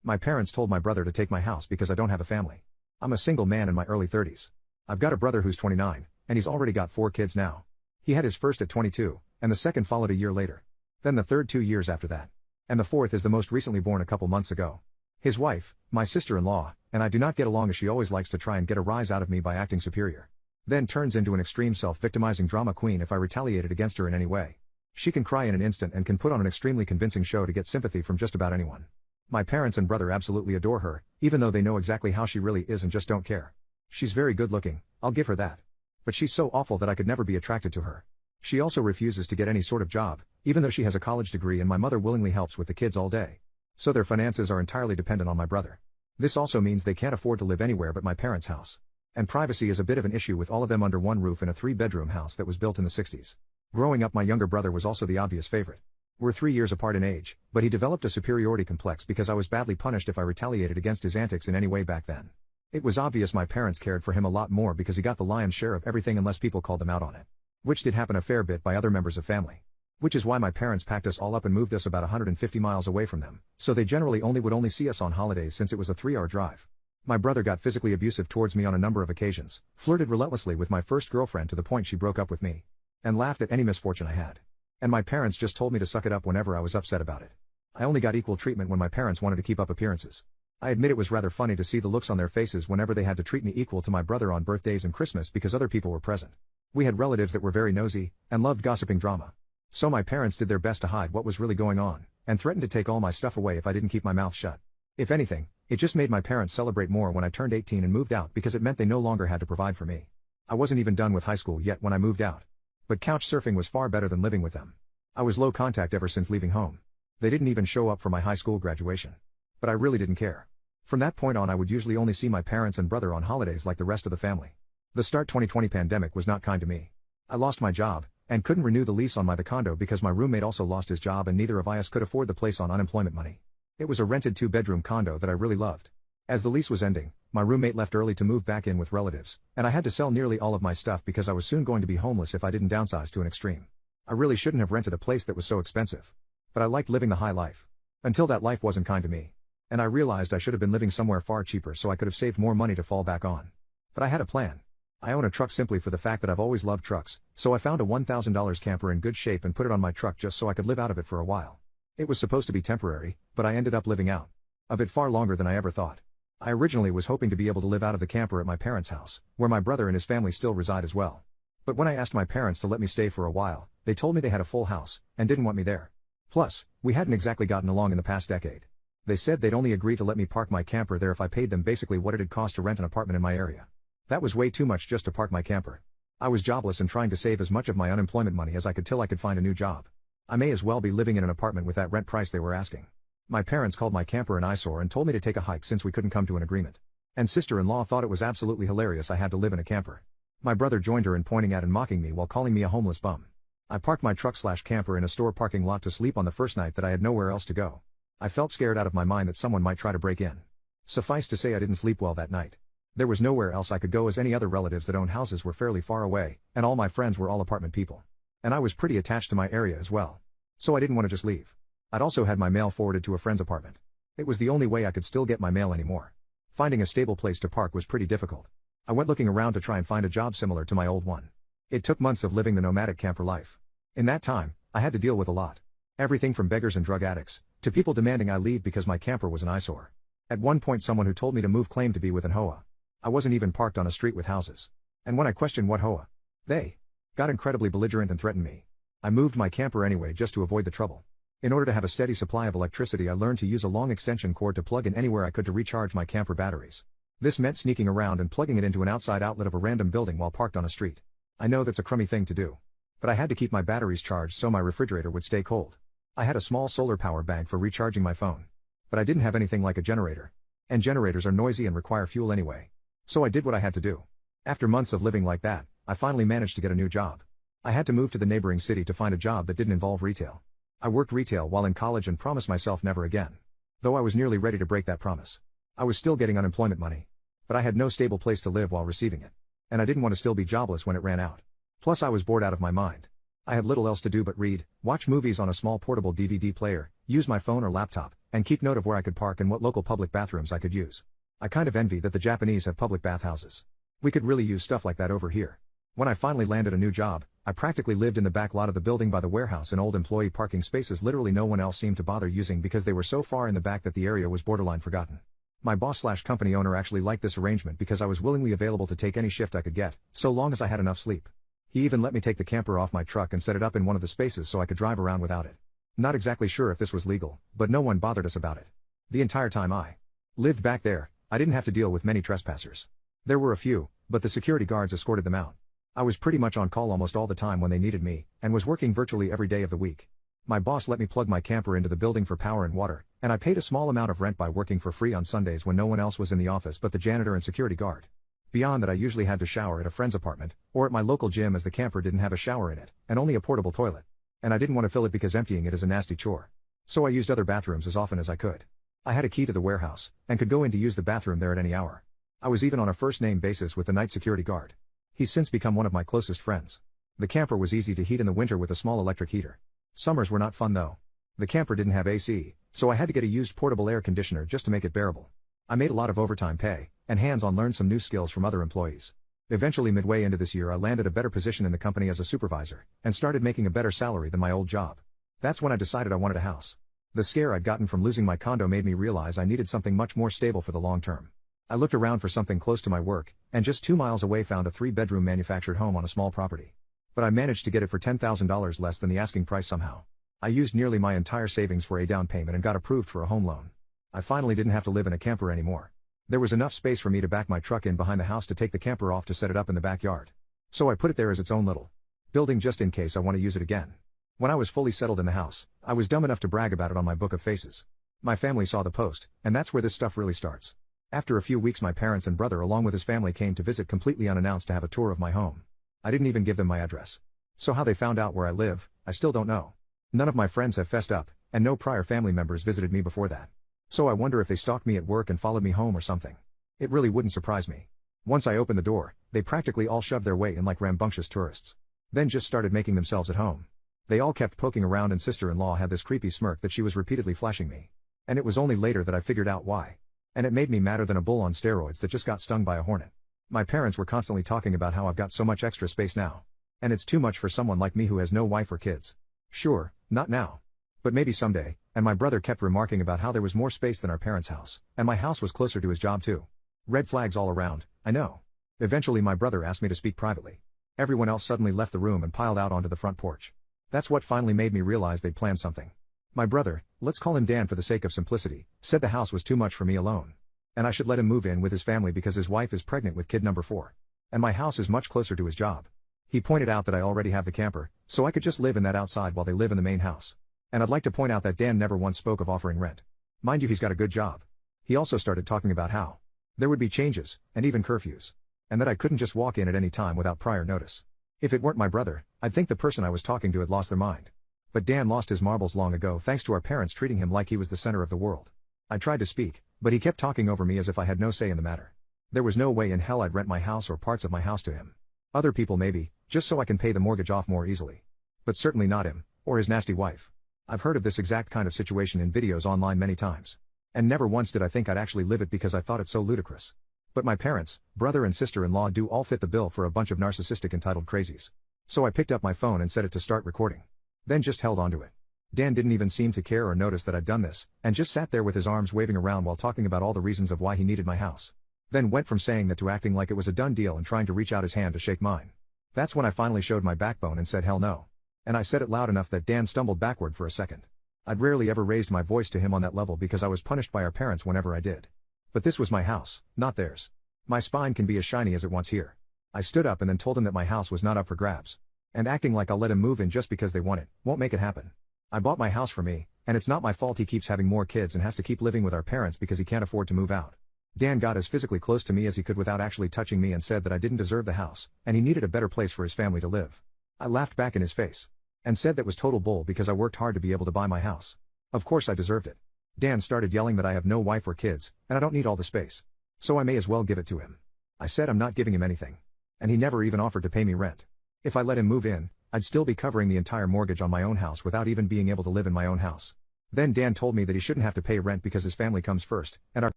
My parents told my brother to take my house because I don't have a family. I'm a single man in my early 30s. I've got a brother who's 29, and he's already got 4 kids now. He had his first at 22, and the second followed a year later. Then the third 2 years after that. And the fourth is the most recently born a couple months ago. His wife, my sister-in-law, and I do not get along as she always likes to try and get a rise out of me by acting superior. Then turns into an extreme self-victimizing drama queen if I retaliated against her in any way. She can cry in an instant and can put on an extremely convincing show to get sympathy from just about anyone. My parents and brother absolutely adore her, even though they know exactly how she really is and just don't care. She's very good looking, I'll give her that. But she's so awful that I could never be attracted to her. She also refuses to get any sort of job, even though she has a college degree, and my mother willingly helps with the kids all day. So their finances are entirely dependent on my brother. This also means they can't afford to live anywhere but my parents' house. And privacy is a bit of an issue with all of them under one roof in a 3-bedroom house that was built in the 60s. Growing up, my younger brother was also the obvious favorite. We're 3 years apart in age, but he developed a superiority complex because I was badly punished if I retaliated against his antics in any way back then. It was obvious my parents cared for him a lot more because he got the lion's share of everything unless people called them out on it. Which did happen a fair bit by other members of family. Which is why my parents packed us all up and moved us about 150 miles away from them, so they generally would see us on holidays since it was a 3-hour drive. My brother got physically abusive towards me on a number of occasions, flirted relentlessly with my first girlfriend to the point she broke up with me, and laughed at any misfortune I had. And my parents just told me to suck it up whenever I was upset about it. I only got equal treatment when my parents wanted to keep up appearances. I admit it was rather funny to see the looks on their faces whenever they had to treat me equal to my brother on birthdays and Christmas because other people were present. We had relatives that were very nosy, and loved gossiping drama. So my parents did their best to hide what was really going on, and threatened to take all my stuff away if I didn't keep my mouth shut. If anything, it just made my parents celebrate more when I turned 18 and moved out because it meant they no longer had to provide for me. I wasn't even done with high school yet when I moved out. But couch surfing was far better than living with them. I was low contact ever since leaving home. They didn't even show up for my high school graduation. But I really didn't care. From that point on, I would usually only see my parents and brother on holidays like the rest of the family. The start 2020 pandemic was not kind to me. I lost my job, and couldn't renew the lease on the condo because my roommate also lost his job and neither of us could afford the place on unemployment money. It was a rented 2-bedroom condo that I really loved. As the lease was ending, my roommate left early to move back in with relatives, and I had to sell nearly all of my stuff because I was soon going to be homeless if I didn't downsize to an extreme. I really shouldn't have rented a place that was so expensive. But I liked living the high life. Until that life wasn't kind to me. And I realized I should have been living somewhere far cheaper so I could have saved more money to fall back on. But I had a plan. I own a truck simply for the fact that I've always loved trucks, so I found a $1,000 camper in good shape and put it on my truck just so I could live out of it for a while. It was supposed to be temporary, but I ended up living out of it far longer than I ever thought. I originally was hoping to be able to live out of the camper at my parents' house, where my brother and his family still reside as well. But when I asked my parents to let me stay for a while, they told me they had a full house, and didn't want me there. Plus, we hadn't exactly gotten along in the past decade. They said they'd only agree to let me park my camper there if I paid them basically what it'd cost to rent an apartment in my area. That was way too much just to park my camper. I was jobless and trying to save as much of my unemployment money as I could till I could find a new job. I may as well be living in an apartment with that rent price they were asking. My parents called my camper an eyesore and told me to take a hike since we couldn't come to an agreement. And sister-in-law thought it was absolutely hilarious I had to live in a camper. My brother joined her in pointing at and mocking me while calling me a homeless bum. I parked my truck/camper in a store parking lot to sleep on the first night that I had nowhere else to go. I felt scared out of my mind that someone might try to break in. Suffice to say I didn't sleep well that night. There was nowhere else I could go as any other relatives that owned houses were fairly far away, and all my friends were all apartment people. And I was pretty attached to my area as well. So I didn't want to just leave. I'd also had my mail forwarded to a friend's apartment. It was the only way I could still get my mail anymore. Finding a stable place to park was pretty difficult. I went looking around to try and find a job similar to my old one. It took months of living the nomadic camper life. In that time, I had to deal with a lot. Everything from beggars and drug addicts, to people demanding I leave because my camper was an eyesore. At one point someone who told me to move claimed to be with an HOA. I wasn't even parked on a street with houses. And when I questioned what HOA, they got incredibly belligerent and threatened me. I moved my camper anyway just to avoid the trouble. In order to have a steady supply of electricity, I learned to use a long extension cord to plug in anywhere I could to recharge my camper batteries. This meant sneaking around and plugging it into an outside outlet of a random building while parked on a street. I know that's a crummy thing to do. But I had to keep my batteries charged so my refrigerator would stay cold. I had a small solar power bank for recharging my phone. But I didn't have anything like a generator. And generators are noisy and require fuel anyway. So I did what I had to do. After months of living like that, I finally managed to get a new job. I had to move to the neighboring city to find a job that didn't involve retail. I worked retail while in college and promised myself never again. Though I was nearly ready to break that promise. I was still getting unemployment money. But I had no stable place to live while receiving it. And I didn't want to still be jobless when it ran out. Plus I was bored out of my mind. I had little else to do but read, watch movies on a small portable DVD player, use my phone or laptop, and keep note of where I could park and what local public bathrooms I could use. I kind of envy that the Japanese have public bathhouses. We could really use stuff like that over here. When I finally landed a new job, I practically lived in the back lot of the building by the warehouse in old employee parking spaces literally no one else seemed to bother using because they were so far in the back that the area was borderline forgotten. My boss/company owner actually liked this arrangement because I was willingly available to take any shift I could get, so long as I had enough sleep. He even let me take the camper off my truck and set it up in one of the spaces so I could drive around without it. Not exactly sure if this was legal, but no one bothered us about it. The entire time I lived back there, I didn't have to deal with many trespassers. There were a few, but the security guards escorted them out. I was pretty much on call almost all the time when they needed me, and was working virtually every day of the week. My boss let me plug my camper into the building for power and water, and I paid a small amount of rent by working for free on Sundays when no one else was in the office but the janitor and security guard. Beyond that, I usually had to shower at a friend's apartment, or at my local gym as the camper didn't have a shower in it, and only a portable toilet. And I didn't want to fill it because emptying it is a nasty chore. So I used other bathrooms as often as I could. I had a key to the warehouse, and could go in to use the bathroom there at any hour. I was even on a first-name basis with the night security guard. He's since become one of my closest friends. The camper was easy to heat in the winter with a small electric heater. Summers were not fun though. The camper didn't have AC, so I had to get a used portable air conditioner just to make it bearable. I made a lot of overtime pay, and hands-on learned some new skills from other employees. Eventually midway into this year I landed a better position in the company as a supervisor, and started making a better salary than my old job. That's when I decided I wanted a house. The scare I'd gotten from losing my condo made me realize I needed something much more stable for the long term. I looked around for something close to my work, and just 2 miles away found a 3-bedroom manufactured home on a small property. But I managed to get it for $10,000 less than the asking price somehow. I used nearly my entire savings for a down payment and got approved for a home loan. I finally didn't have to live in a camper anymore. There was enough space for me to back my truck in behind the house to take the camper off to set it up in the backyard. So I put it there as its own little building just in case I want to use it again. When I was fully settled in the house, I was dumb enough to brag about it on my book of faces. My family saw the post, and that's where this stuff really starts. After a few weeks my parents and brother along with his family came to visit completely unannounced to have a tour of my home. I didn't even give them my address. So how they found out where I live, I still don't know. None of my friends have fessed up, and no prior family members visited me before that. So I wonder if they stalked me at work and followed me home or something. It really wouldn't surprise me. Once I opened the door, they practically all shoved their way in like rambunctious tourists. Then just started making themselves at home. They all kept poking around and sister-in-law had this creepy smirk that she was repeatedly flashing me. And it was only later that I figured out why. And it made me madder than a bull on steroids that just got stung by a hornet. My parents were constantly talking about how I've got so much extra space now. And it's too much for someone like me who has no wife or kids. Sure, not now. But maybe someday, and my brother kept remarking about how there was more space than our parents' house, and my house was closer to his job too. Red flags all around, I know. Eventually my brother asked me to speak privately. Everyone else suddenly left the room and piled out onto the front porch. That's what finally made me realize they'd planned something. My brother, let's call him Dan for the sake of simplicity, said the house was too much for me alone. And I should let him move in with his family because his wife is pregnant with kid number 4. And my house is much closer to his job. He pointed out that I already have the camper, so I could just live in that outside while they live in the main house. And I'd like to point out that Dan never once spoke of offering rent. Mind you, he's got a good job. He also started talking about how there would be changes, and even curfews. And that I couldn't just walk in at any time without prior notice. If it weren't my brother, I'd think the person I was talking to had lost their mind. But Dan lost his marbles long ago thanks to our parents treating him like he was the center of the world. I tried to speak, but he kept talking over me as if I had no say in the matter. There was no way in hell I'd rent my house or parts of my house to him. Other people maybe, just so I can pay the mortgage off more easily. But certainly not him, or his nasty wife. I've heard of this exact kind of situation in videos online many times. And never once did I think I'd actually live it because I thought it so ludicrous. But my parents, brother and sister-in-law do all fit the bill for a bunch of narcissistic entitled crazies. So I picked up my phone and set it to start recording. Then just held onto it. Dan didn't even seem to care or notice that I'd done this, and just sat there with his arms waving around while talking about all the reasons of why he needed my house. Then went from saying that to acting like it was a done deal and trying to reach out his hand to shake mine. That's when I finally showed my backbone and said hell no. And I said it loud enough that Dan stumbled backward for a second. I'd rarely ever raised my voice to him on that level because I was punished by our parents whenever I did. But this was my house, not theirs. My spine can be as shiny as it wants here. I stood up and then told him that my house was not up for grabs. And acting like I'll let him move in just because they want it, won't make it happen. I bought my house for me, and it's not my fault he keeps having more kids and has to keep living with our parents because he can't afford to move out. Dan got as physically close to me as he could without actually touching me and said that I didn't deserve the house, and he needed a better place for his family to live. I laughed back in his face. And said that was total bull because I worked hard to be able to buy my house. Of course I deserved it. Dan started yelling that I have no wife or kids, and I don't need all the space. So I may as well give it to him. I said I'm not giving him anything. And he never even offered to pay me rent. If I let him move in, I'd still be covering the entire mortgage on my own house without even being able to live in my own house. Then Dan told me that he shouldn't have to pay rent because his family comes first, and our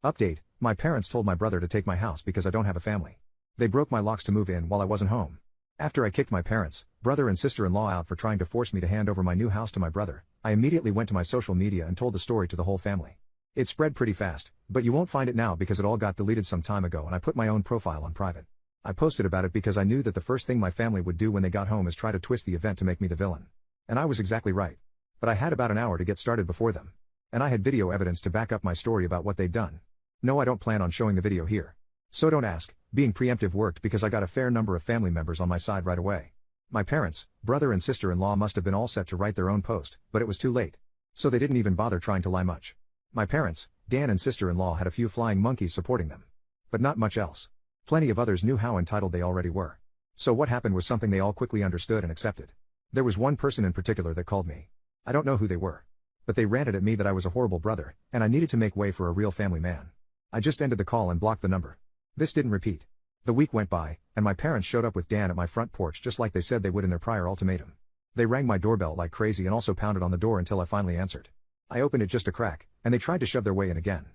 update, my parents told my brother to take my house because I don't have a family. They broke my locks to move in while I wasn't home. After I kicked my parents, brother and sister-in-law out for trying to force me to hand over my new house to my brother, I immediately went to my social media and told the story to the whole family. It spread pretty fast, but you won't find it now because it all got deleted some time ago and I put my own profile on private. I posted about it because I knew that the first thing my family would do when they got home is try to twist the event to make me the villain. And I was exactly right. But I had about an hour to get started before them. And I had video evidence to back up my story about what they'd done. No, I don't plan on showing the video here. So don't ask, being preemptive worked because I got a fair number of family members on my side right away. My parents, brother and sister-in-law must have been all set to write their own post, but it was too late. So they didn't even bother trying to lie much. My parents, Dan and sister-in-law had a few flying monkeys supporting them. But not much else. Plenty of others knew how entitled they already were. So what happened was something they all quickly understood and accepted. There was one person in particular that called me. I don't know who they were. But they ranted at me that I was a horrible brother, and I needed to make way for a real family man. I just ended the call and blocked the number. This didn't repeat. The week went by, and my parents showed up with Dan at my front porch just like they said they would in their prior ultimatum. They rang my doorbell like crazy and also pounded on the door until I finally answered. I opened it just a crack, and they tried to shove their way in again.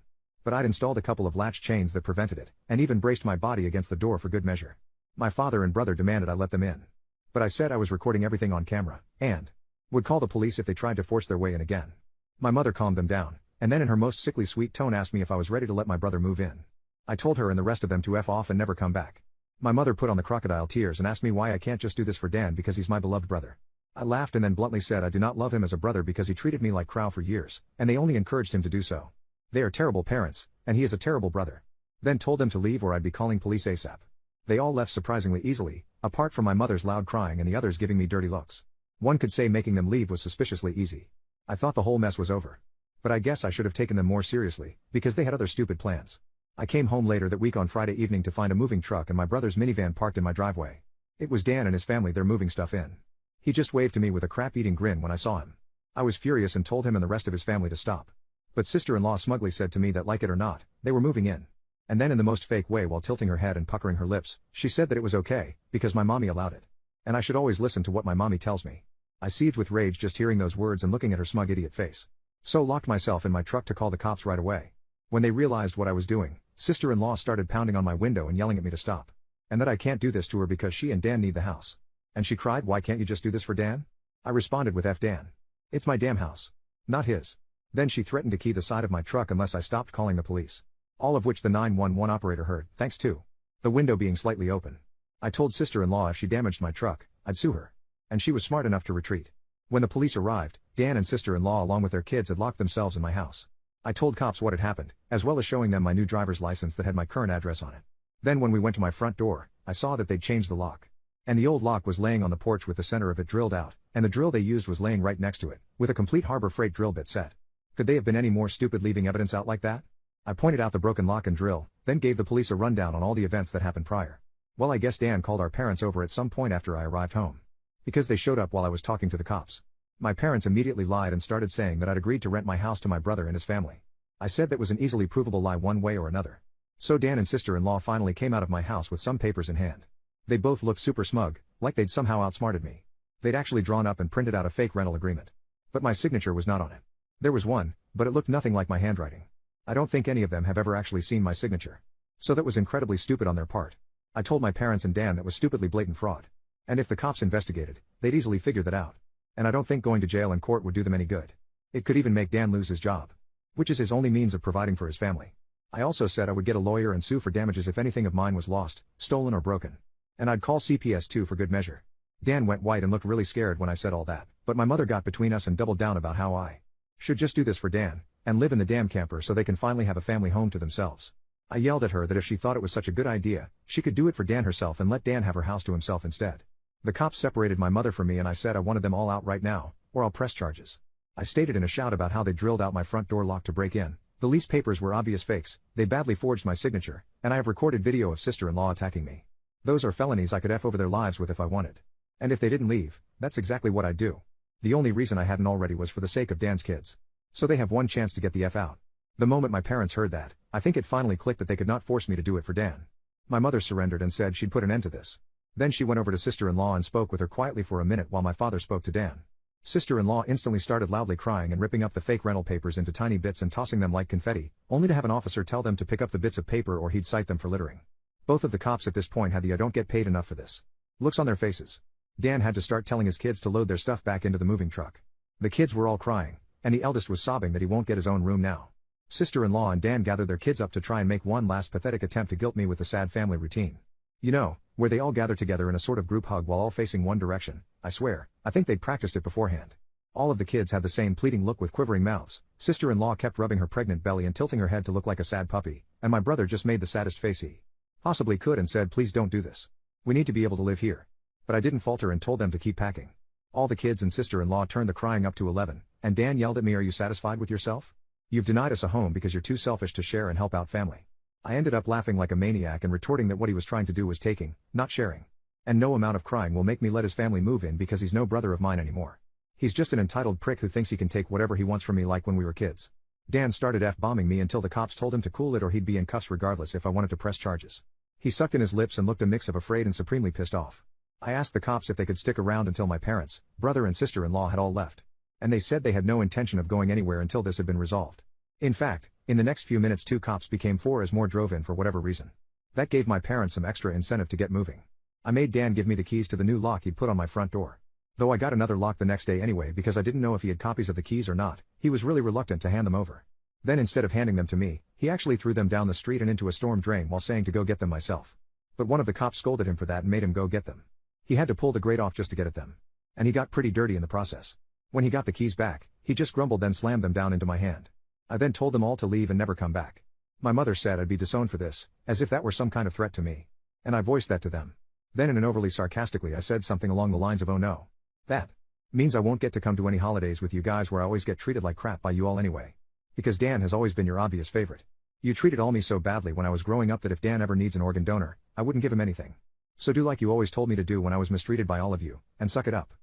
But I'd installed a couple of latch chains that prevented it, and even braced my body against the door for good measure. My father and brother demanded I let them in. But I said I was recording everything on camera, and would call the police if they tried to force their way in again. My mother calmed them down, and then in her most sickly sweet tone asked me if I was ready to let my brother move in. I told her and the rest of them to F off and never come back. My mother put on the crocodile tears and asked me why I can't just do this for Dan because he's my beloved brother. I laughed and then bluntly said I do not love him as a brother because he treated me like crow for years, and they only encouraged him to do so. They are terrible parents, and he is a terrible brother. Then told them to leave or I'd be calling police ASAP. They all left surprisingly easily, apart from my mother's loud crying and the others giving me dirty looks. One could say making them leave was suspiciously easy. I thought the whole mess was over. But I guess I should have taken them more seriously, because they had other stupid plans. I came home later that week on Friday evening to find a moving truck and my brother's minivan parked in my driveway. It was Dan and his family there moving stuff in. He just waved to me with a crap-eating grin when I saw him. I was furious and told him and the rest of his family to stop. But sister-in-law smugly said to me that like it or not, they were moving in. And then in the most fake way while tilting her head and puckering her lips, she said that it was okay, because my mommy allowed it. And I should always listen to what my mommy tells me. I seethed with rage just hearing those words and looking at her smug idiot face. So locked myself in my truck to call the cops right away. When they realized what I was doing, sister-in-law started pounding on my window and yelling at me to stop. And that I can't do this to her because she and Dan need the house. And she cried, "Why can't you just do this for Dan?" I responded with F Dan. It's my damn house. Not his. Then she threatened to key the side of my truck unless I stopped calling the police. All of which the 911 operator heard, thanks to the window being slightly open. I told sister-in-law if she damaged my truck, I'd sue her. And she was smart enough to retreat. When the police arrived, Dan and sister-in-law along with their kids had locked themselves in my house. I told cops what had happened, as well as showing them my new driver's license that had my current address on it. Then when we went to my front door, I saw that they'd changed the lock. And the old lock was laying on the porch with the center of it drilled out, and the drill they used was laying right next to it, with a complete Harbor Freight drill bit set. Could they have been any more stupid leaving evidence out like that? I pointed out the broken lock and drill, then gave the police a rundown on all the events that happened prior. Well, I guess Dan called our parents over at some point after I arrived home. Because they showed up while I was talking to the cops. My parents immediately lied and started saying that I'd agreed to rent my house to my brother and his family. I said that was an easily provable lie one way or another. So Dan and sister-in-law finally came out of my house with some papers in hand. They both looked super smug, like they'd somehow outsmarted me. They'd actually drawn up and printed out a fake rental agreement. But my signature was not on it. There was one, but it looked nothing like my handwriting. I don't think any of them have ever actually seen my signature. So that was incredibly stupid on their part. I told my parents and Dan that was stupidly blatant fraud. And if the cops investigated, they'd easily figure that out. And I don't think going to jail and court would do them any good. It could even make Dan lose his job. Which is his only means of providing for his family. I also said I would get a lawyer and sue for damages if anything of mine was lost, stolen or broken. And I'd call CPS too for good measure. Dan went white and looked really scared when I said all that, but my mother got between us and doubled down about how I should just do this for Dan, and live in the damn camper so they can finally have a family home to themselves. I yelled at her that if she thought it was such a good idea, she could do it for Dan herself and let Dan have her house to himself instead. The cops separated my mother from me and I said I wanted them all out right now, or I'll press charges. I stated in a shout about how they drilled out my front door lock to break in. The lease papers were obvious fakes, they badly forged my signature, and I have recorded video of sister-in-law attacking me. Those are felonies I could F over their lives with if I wanted. And if they didn't leave, that's exactly what I'd do. The only reason I hadn't already was for the sake of Dan's kids. So they have one chance to get the F out. The moment my parents heard that, I think it finally clicked that they could not force me to do it for Dan. My mother surrendered and said she'd put an end to this. Then she went over to sister-in-law and spoke with her quietly for a minute while my father spoke to Dan. Sister-in-law instantly started loudly crying and ripping up the fake rental papers into tiny bits and tossing them like confetti, only to have an officer tell them to pick up the bits of paper or he'd cite them for littering. Both of the cops at this point had the "I don't get paid enough for this" looks on their faces. Dan had to start telling his kids to load their stuff back into the moving truck. The kids were all crying, and the eldest was sobbing that he won't get his own room now. Sister-in-law and Dan gathered their kids up to try and make one last pathetic attempt to guilt me with the sad family routine. You know, where they all gather together in a sort of group hug while all facing one direction. I swear, I think they'd practiced it beforehand. All of the kids had the same pleading look with quivering mouths. Sister-in-law kept rubbing her pregnant belly and tilting her head to look like a sad puppy, and my brother just made the saddest face he possibly could and said, "Please don't do this. We need to be able to live here." But I didn't falter and told them to keep packing. All the kids and sister-in-law turned the crying up to 11, and Dan yelled at me, "Are you satisfied with yourself? You've denied us a home because you're too selfish to share and help out family." I ended up laughing like a maniac and retorting that what he was trying to do was taking, not sharing. And no amount of crying will make me let his family move in because he's no brother of mine anymore. He's just an entitled prick who thinks he can take whatever he wants from me like when we were kids. Dan started F-bombing me until the cops told him to cool it or he'd be in cuffs regardless if I wanted to press charges. He sucked in his lips and looked a mix of afraid and supremely pissed off. I asked the cops if they could stick around until my parents, brother and sister-in-law had all left. And they said they had no intention of going anywhere until this had been resolved. In fact, in the next few minutes 2 cops became 4 as more drove in for whatever reason. That gave my parents some extra incentive to get moving. I made Dan give me the keys to the new lock he'd put on my front door. Though I got another lock the next day anyway because I didn't know if he had copies of the keys or not, he was really reluctant to hand them over. Then instead of handing them to me, he actually threw them down the street and into a storm drain while saying to go get them myself. But one of the cops scolded him for that and made him go get them. He had to pull the grate off just to get at them. And he got pretty dirty in the process. When he got the keys back, he just grumbled then slammed them down into my hand. I then told them all to leave and never come back. My mother said I'd be disowned for this, as if that were some kind of threat to me. And I voiced that to them. Then in an overly sarcastically I said something along the lines of, "Oh no. That means I won't get to come to any holidays with you guys where I always get treated like crap by you all anyway. Because Dan has always been your obvious favorite. You treated all me so badly when I was growing up that if Dan ever needs an organ donor, I wouldn't give him anything. So do like you always told me to do when I was mistreated by all of you, and suck it up."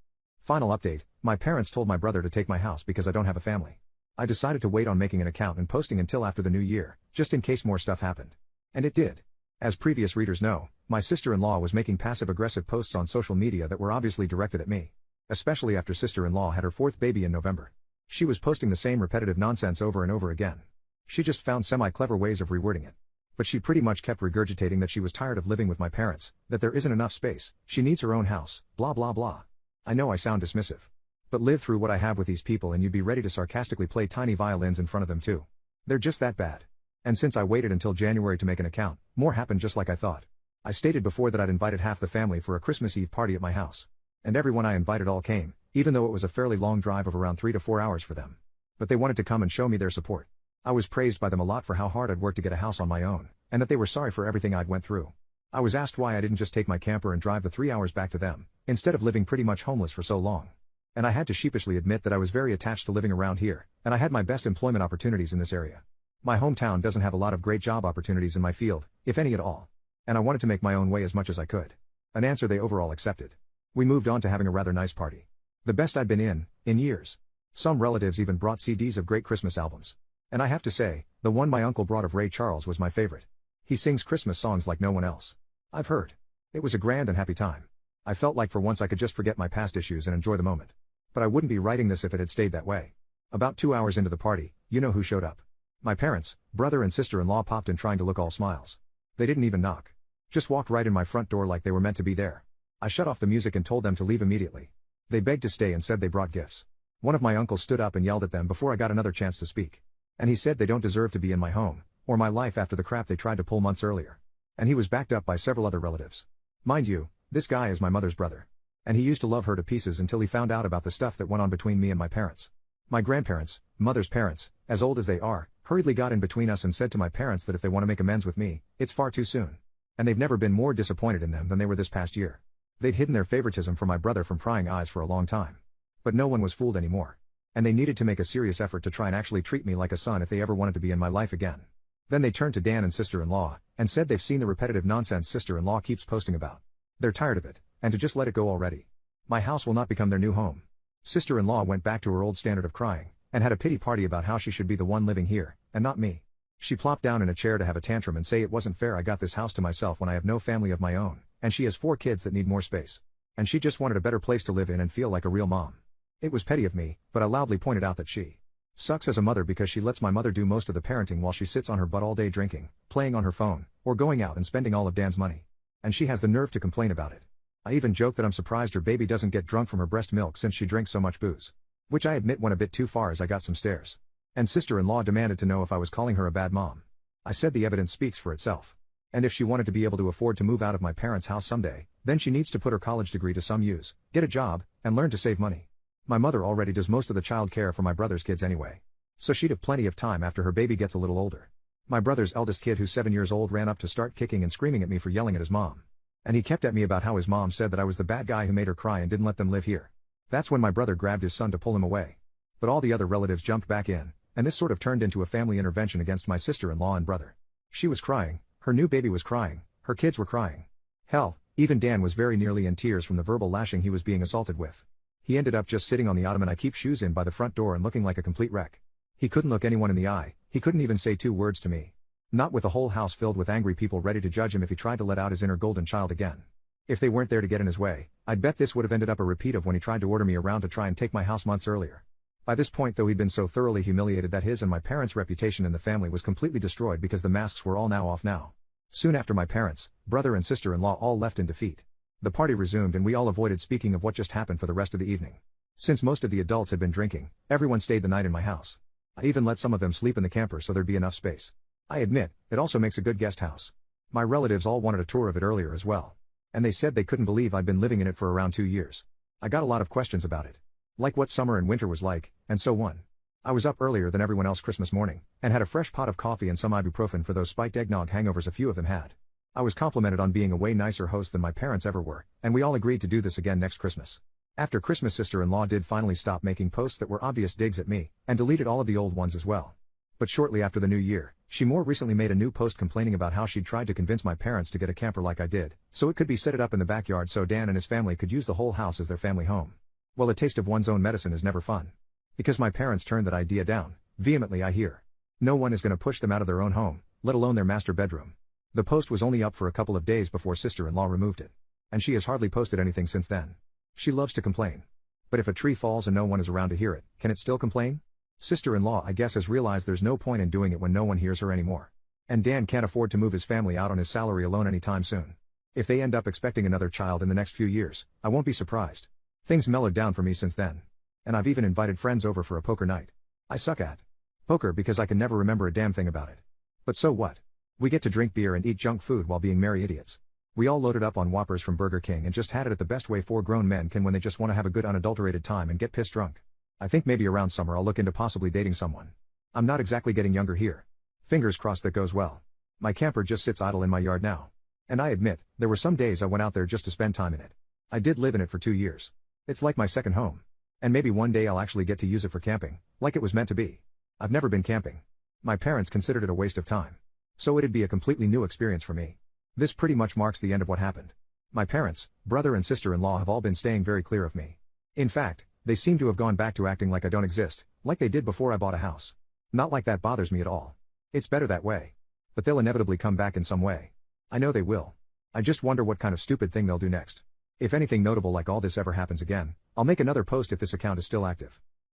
Final update, my parents told my brother to take my house because I don't have a family. I decided to wait on making an account and posting until after the new year, just in case more stuff happened. And it did. As previous readers know, my sister-in-law was making passive-aggressive posts on social media that were obviously directed at me. Especially after sister-in-law had her 4th baby in November. She was posting the same repetitive nonsense over and over again. She just found semi-clever ways of rewording it. But she pretty much kept regurgitating that she was tired of living with my parents, that there isn't enough space, she needs her own house, blah blah blah. I know I sound dismissive. But live through what I have with these people and you'd be ready to sarcastically play tiny violins in front of them too. They're just that bad. And since I waited until January to make an account, more happened just like I thought. I stated before that I'd invited half the family for a Christmas Eve party at my house. And everyone I invited all came, even though it was a fairly long drive of around 3 to 4 hours for them. But they wanted to come and show me their support. I was praised by them a lot for how hard I'd worked to get a house on my own, and that they were sorry for everything I'd went through. I was asked why I didn't just take my camper and drive the 3 hours back to them, instead of living pretty much homeless for so long. And I had to sheepishly admit that I was very attached to living around here, and I had my best employment opportunities in this area. My hometown doesn't have a lot of great job opportunities in my field, if any at all. And I wanted to make my own way as much as I could. An answer they overall accepted. We moved on to having a rather nice party. The best I'd been in years. Some relatives even brought CDs of great Christmas albums. And I have to say, the one my uncle brought of Ray Charles was my favorite. He sings Christmas songs like no one else I've heard. It was a grand and happy time. I felt like for once I could just forget my past issues and enjoy the moment. But I wouldn't be writing this if it had stayed that way. About 2 hours into the party, you know who showed up. My parents, brother and sister-in-law popped in trying to look all smiles. They didn't even knock. Just walked right in my front door like they were meant to be there. I shut off the music and told them to leave immediately. They begged to stay and said they brought gifts. One of my uncles stood up and yelled at them before I got another chance to speak. And he said they don't deserve to be in my home, or my life after the crap they tried to pull months earlier. And he was backed up by several other relatives. Mind you, this guy is my mother's brother. And he used to love her to pieces until he found out about the stuff that went on between me and my parents. My grandparents, mother's parents, as old as they are, hurriedly got in between us and said to my parents that if they want to make amends with me, it's far too soon. And they've never been more disappointed in them than they were this past year. They'd hidden their favoritism for my brother from prying eyes for a long time. But no one was fooled anymore. And they needed to make a serious effort to try and actually treat me like a son if they ever wanted to be in my life again. Then they turned to Dan and sister-in-law, and said they've seen the repetitive nonsense sister-in-law keeps posting about. They're tired of it, and to just let it go already. My house will not become their new home. Sister-in-law went back to her old standard of crying, and had a pity party about how she should be the one living here, and not me. She plopped down in a chair to have a tantrum and say it wasn't fair I got this house to myself when I have no family of my own, And she has 4 kids that need more space. And she just wanted a better place to live in and feel like a real mom. It was petty of me, but I loudly pointed out that she sucks as a mother because she lets my mother do most of the parenting while she sits on her butt all day drinking, playing on her phone, or going out and spending all of Dan's money. And she has the nerve to complain about it. I even joke that I'm surprised her baby doesn't get drunk from her breast milk since she drinks so much booze. Which I admit went a bit too far as I got some stares. And sister-in-law demanded to know if I was calling her a bad mom. I said the evidence speaks for itself. And if she wanted to be able to afford to move out of my parents' house someday, then she needs to put her college degree to some use, get a job, and learn to save money. My mother already does most of the child care for my brother's kids anyway. So she'd have plenty of time after her baby gets a little older. My brother's eldest kid, who's 7 years old, ran up to start kicking and screaming at me for yelling at his mom. And he kept at me about how his mom said that I was the bad guy who made her cry and didn't let them live here. That's when my brother grabbed his son to pull him away. But all the other relatives jumped back in, and this sort of turned into a family intervention against my sister-in-law and brother. She was crying, her new baby was crying, her kids were crying. Hell, even Dan was very nearly in tears from the verbal lashing he was being assaulted with. He ended up just sitting on the ottoman I keep shoes in by the front door and looking like a complete wreck. He couldn't look anyone in the eye, he couldn't even say 2 words to me. Not with a whole house filled with angry people ready to judge him if he tried to let out his inner golden child again. If they weren't there to get in his way, I'd bet this would have ended up a repeat of when he tried to order me around to try and take my house months earlier. By this point, though, he'd been so thoroughly humiliated that his and my parents' reputation in the family was completely destroyed because the masks were all now off now. Soon after, my parents, brother and sister-in-law all left in defeat. The party resumed and we all avoided speaking of what just happened for the rest of the evening. Since most of the adults had been drinking, everyone stayed the night in my house. I even let some of them sleep in the camper so there'd be enough space. I admit, it also makes a good guest house. My relatives all wanted a tour of it earlier as well. And they said they couldn't believe I'd been living in it for around 2 years. I got a lot of questions about it. Like what summer and winter was like, and so on. I was up earlier than everyone else Christmas morning, and had a fresh pot of coffee and some ibuprofen for those spiked eggnog hangovers a few of them had. I was complimented on being a way nicer host than my parents ever were, and we all agreed to do this again next Christmas. After Christmas, sister-in-law did finally stop making posts that were obvious digs at me, and deleted all of the old ones as well. But shortly after the new year, she more recently made a new post complaining about how she'd tried to convince my parents to get a camper like I did, so it could be set it up in the backyard so Dan and his family could use the whole house as their family home. Well, a taste of one's own medicine is never fun. Because my parents turned that idea down, vehemently I hear. No one is going to push them out of their own home, let alone their master bedroom. The post was only up for a couple of days before sister-in-law removed it. And she has hardly posted anything since then. She loves to complain. But if a tree falls and no one is around to hear it, can it still complain? Sister-in-law, I guess, has realized there's no point in doing it when no one hears her anymore. And Dan can't afford to move his family out on his salary alone anytime soon. If they end up expecting another child in the next few years, I won't be surprised. Things mellowed down for me since then. And I've even invited friends over for a poker night. I suck at poker because I can never remember a damn thing about it. But so what? We get to drink beer and eat junk food while being merry idiots. We all loaded up on Whoppers from Burger King and just had it at the best way 4 grown men can when they just want to have a good unadulterated time and get pissed drunk. I think maybe around summer I'll look into possibly dating someone. I'm not exactly getting younger here. Fingers crossed that goes well. My camper just sits idle in my yard now. And I admit, there were some days I went out there just to spend time in it. I did live in it for 2 years. It's like my second home. And maybe one day I'll actually get to use it for camping, like it was meant to be. I've never been camping. My parents considered it a waste of time. So it'd be a completely new experience for me. This pretty much marks the end of what happened. My parents, brother and sister-in-law have all been staying very clear of me. In fact, they seem to have gone back to acting like I don't exist, like they did before I bought a house. Not like that bothers me at all. It's better that way. But they'll inevitably come back in some way. I know they will. I just wonder what kind of stupid thing they'll do next. If anything notable like all this ever happens again, I'll make another post if this account is still active.